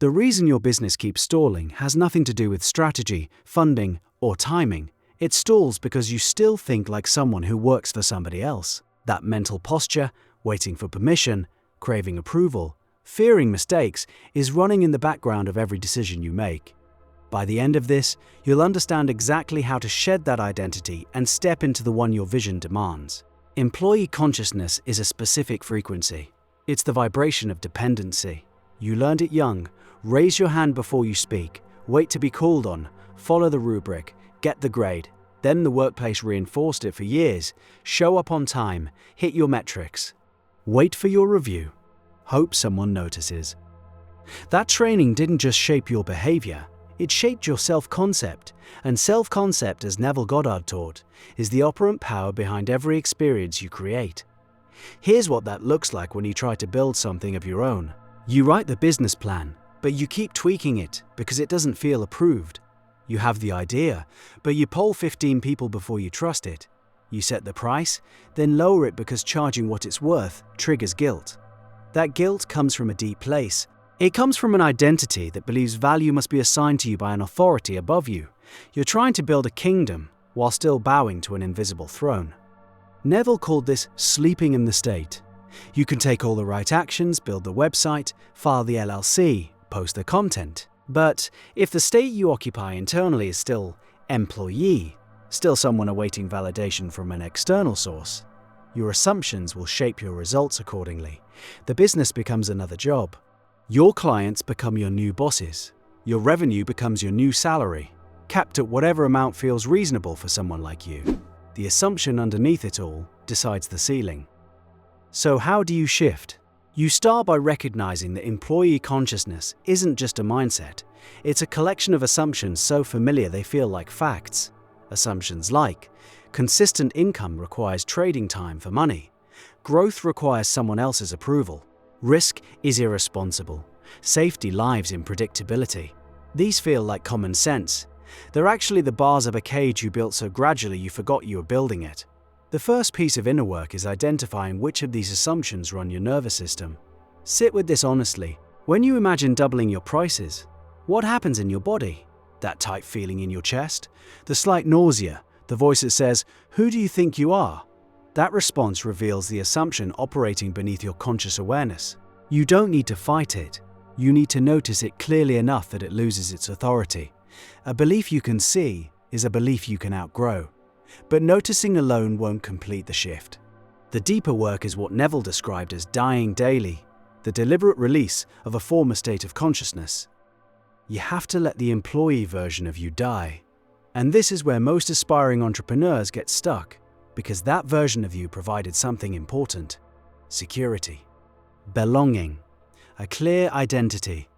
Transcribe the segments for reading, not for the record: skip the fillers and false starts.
The reason your business keeps stalling has nothing to do with strategy, funding, or timing. It stalls because you still think like someone who works for somebody else. That mental posture, waiting for permission, craving approval, fearing mistakes, is running in the background of every decision you make. By the end of this, you'll understand exactly how to shed that identity and step into the one your vision demands. Employee consciousness is a specific frequency. It's the vibration of dependency. You learned it young. Raise your hand before you speak. Wait to be called on. Follow the rubric. Get the grade. Then the workplace reinforced it for years. Show up on time. Hit your metrics. Wait for your review. Hope someone notices. That training didn't just shape your behavior. It shaped your self-concept. And self-concept, as Neville Goddard taught, is the operant power behind every experience you create. Here's what that looks like when you try to build something of your own. You write the business plan, but you keep tweaking it because it doesn't feel approved. You have the idea, but you poll 15 people before you trust it. You set the price, then lower it because charging what it's worth triggers guilt. That guilt comes from a deep place. It comes from an identity that believes value must be assigned to you by an authority above you. You're trying to build a kingdom while still bowing to an invisible throne. Neville called this sleeping in the state. You can take all the right actions, build the website, file the LLC, post the content. But if the state you occupy internally is still employee, still someone awaiting validation from an external source, your assumptions will shape your results accordingly. The business becomes another job. Your clients become your new bosses. Your revenue becomes your new salary, capped at whatever amount feels reasonable for someone like you. The assumption underneath it all decides the ceiling. So how do you shift? You start by recognizing that employee consciousness isn't just a mindset. It's a collection of assumptions so familiar they feel like facts. Assumptions like, consistent income requires trading time for money. Growth requires someone else's approval. Risk is irresponsible. Safety lies in predictability. These feel like common sense. They're actually the bars of a cage you built so gradually you forgot you were building it. The first piece of inner work is identifying which of these assumptions run your nervous system. Sit with this honestly. When you imagine doubling your prices, what happens in your body? That tight feeling in your chest? The slight nausea? The voice that says, "Who do you think you are?" That response reveals the assumption operating beneath your conscious awareness. You don't need to fight it. You need to notice it clearly enough that it loses its authority. A belief you can see is a belief you can outgrow. But noticing alone won't complete the shift. The deeper work is what Neville described as dying daily, the deliberate release of a former state of consciousness. You have to let the employee version of you die. And this is where most aspiring entrepreneurs get stuck, because that version of you provided something important: security, belonging, a clear identity.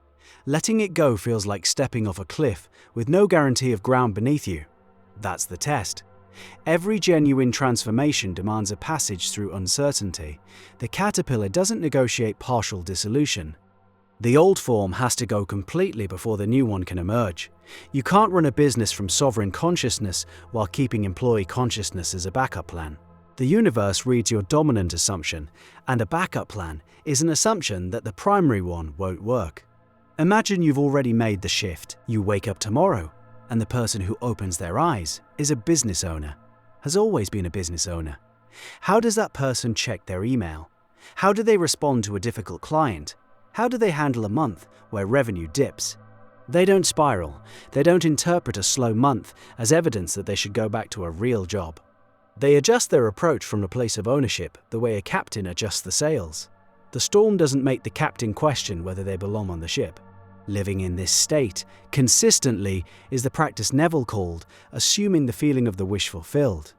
Letting it go feels like stepping off a cliff with no guarantee of ground beneath you. That's the test. Every genuine transformation demands a passage through uncertainty. The caterpillar doesn't negotiate partial dissolution. The old form has to go completely before the new one can emerge. You can't run a business from sovereign consciousness while keeping employee consciousness as a backup plan. The universe reads your dominant assumption, and a backup plan is an assumption that the primary one won't work. Imagine you've already made the shift. You wake up tomorrow, and the person who opens their eyes is a business owner, has always been a business owner. How does that person check their email? How do they respond to a difficult client? How do they handle a month where revenue dips? They don't spiral. They don't interpret a slow month as evidence that they should go back to a real job. They adjust their approach from a place of ownership the way a captain adjusts the sails. The storm doesn't make the captain question whether they belong on the ship. Living in this state consistently is the practice Neville called assuming the feeling of the wish fulfilled.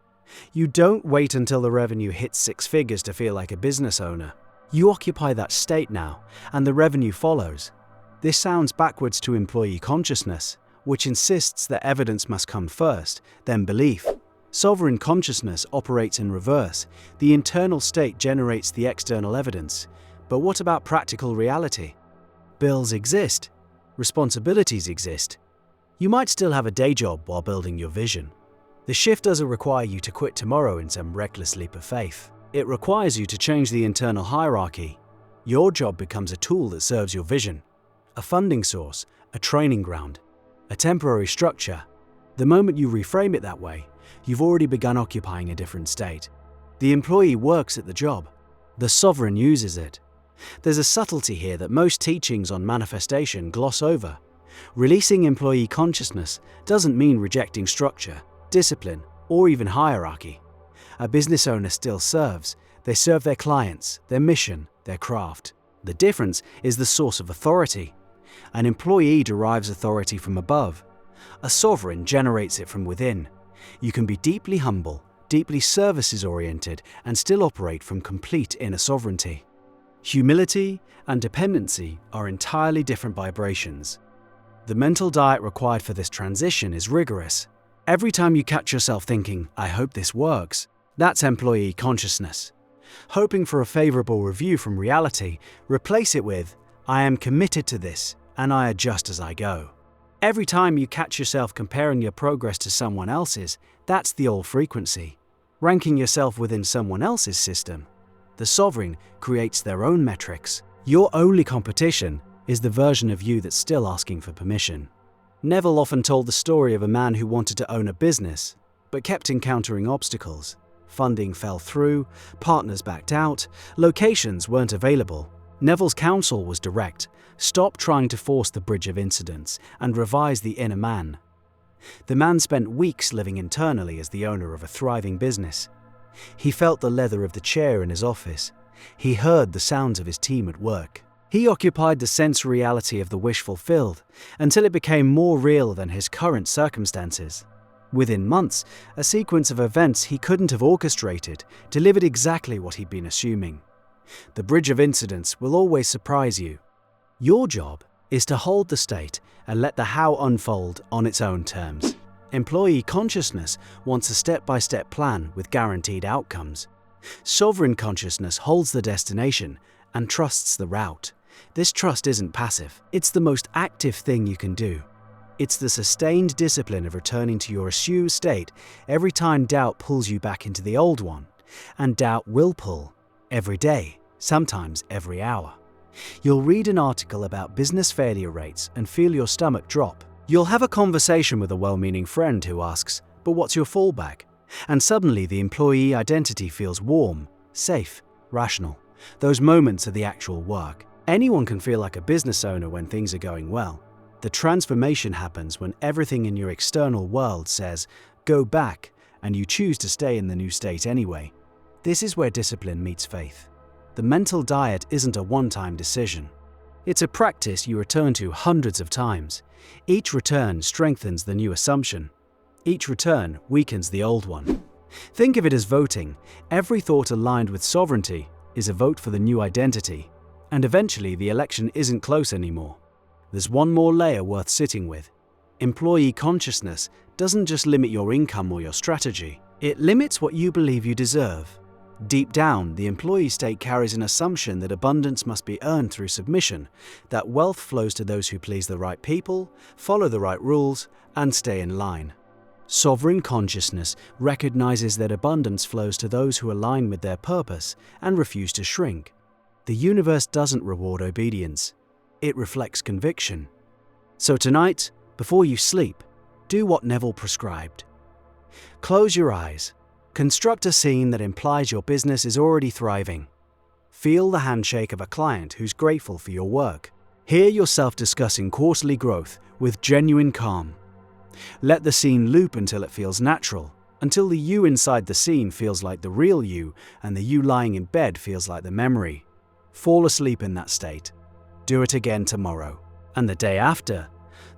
You don't wait until the revenue hits 6 figures to feel like a business owner. You occupy that state now, and the revenue follows. This sounds backwards to employee consciousness, which insists that evidence must come first, then belief. Sovereign consciousness operates in reverse. The internal state generates the external evidence. But what about practical reality? Bills exist. Responsibilities exist. You might still have a day job while building your vision. The shift doesn't require you to quit tomorrow in some reckless leap of faith. It requires you to change the internal hierarchy. Your job becomes a tool that serves your vision. a funding source, a training ground, a temporary structure. The moment you reframe it that way, you've already begun occupying a different state. The employee works at the job. The sovereign uses it. There's a subtlety here that most teachings on manifestation gloss over. Releasing employee consciousness doesn't mean rejecting structure, discipline, or even hierarchy. A business owner still serves. They serve their clients, their mission, their craft. The difference is the source of authority. An employee derives authority from above. A sovereign generates it from within. You can be deeply humble, deeply services-oriented, and still operate from complete inner sovereignty. Humility and dependency are entirely different vibrations. The mental diet required for this transition is rigorous. Every time you catch yourself thinking, "I hope this works," that's employee consciousness. Hoping for a favorable review from reality, replace it with, "I am committed to this, and I adjust as I go." Every time you catch yourself comparing your progress to someone else's, that's the old frequency. Ranking yourself within someone else's system. The sovereign creates their own metrics. Your only competition is the version of you that's still asking for permission. Neville often told the story of a man who wanted to own a business, but kept encountering obstacles. Funding fell through, partners backed out, locations weren't available. Neville's counsel was direct: stop trying to force the bridge of incidents and revise the inner man. The man spent weeks living internally as the owner of a thriving business. He felt the leather of the chair in his office. He heard the sounds of his team at work. He occupied the sense reality of the wish fulfilled until it became more real than his current circumstances. Within months, a sequence of events he couldn't have orchestrated delivered exactly what he'd been assuming. The bridge of incidents will always surprise you. Your job is to hold the state and let the how unfold on its own terms. Employee consciousness wants a step-by-step plan with guaranteed outcomes. Sovereign consciousness holds the destination and trusts the route. This trust isn't passive. It's the most active thing you can do. It's the sustained discipline of returning to your assumed state every time doubt pulls you back into the old one. And doubt will pull. Every day, sometimes every hour. You'll read an article about business failure rates and feel your stomach drop. You'll have a conversation with a well-meaning friend who asks, "But what's your fallback?" And suddenly the employee identity feels warm, safe, rational. Those moments are the actual work. Anyone can feel like a business owner when things are going well. The transformation happens when everything in your external world says, "Go back," and you choose to stay in the new state anyway. This is where discipline meets faith. The mental diet isn't a one-time decision. It's a practice you return to hundreds of times. Each return strengthens the new assumption. Each return weakens the old one. Think of it as voting. Every thought aligned with sovereignty is a vote for the new identity. And eventually the election isn't close anymore. There's one more layer worth sitting with. Employee consciousness doesn't just limit your income or your strategy. It limits what you believe you deserve. Deep down, the employee state carries an assumption that abundance must be earned through submission, that wealth flows to those who please the right people, follow the right rules, and stay in line. Sovereign consciousness recognizes that abundance flows to those who align with their purpose and refuse to shrink. The universe doesn't reward obedience. It reflects conviction. So tonight, before you sleep, do what Neville prescribed. Close your eyes. Construct a scene that implies your business is already thriving. Feel the handshake of a client who's grateful for your work. Hear yourself discussing quarterly growth with genuine calm. Let the scene loop until it feels natural, until the you inside the scene feels like the real you and the you lying in bed feels like the memory. Fall asleep in that state. Do it again tomorrow. And the day after.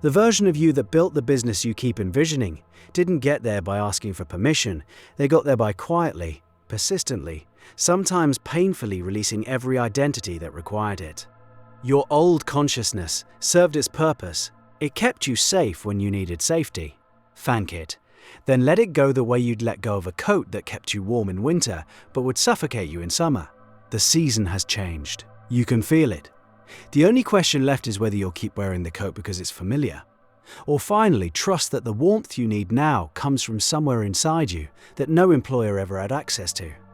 The version of you that built the business you keep envisioning didn't get there by asking for permission. They got there by quietly, persistently, sometimes painfully releasing every identity that required it. Your old consciousness served its purpose. It kept you safe when you needed safety. Thank it. Then let it go the way you'd let go of a coat that kept you warm in winter but would suffocate you in summer. The season has changed. You can feel it. The only question left is whether you'll keep wearing the coat because it's familiar. Or finally, trust that the warmth you need now comes from somewhere inside you that no employer ever had access to.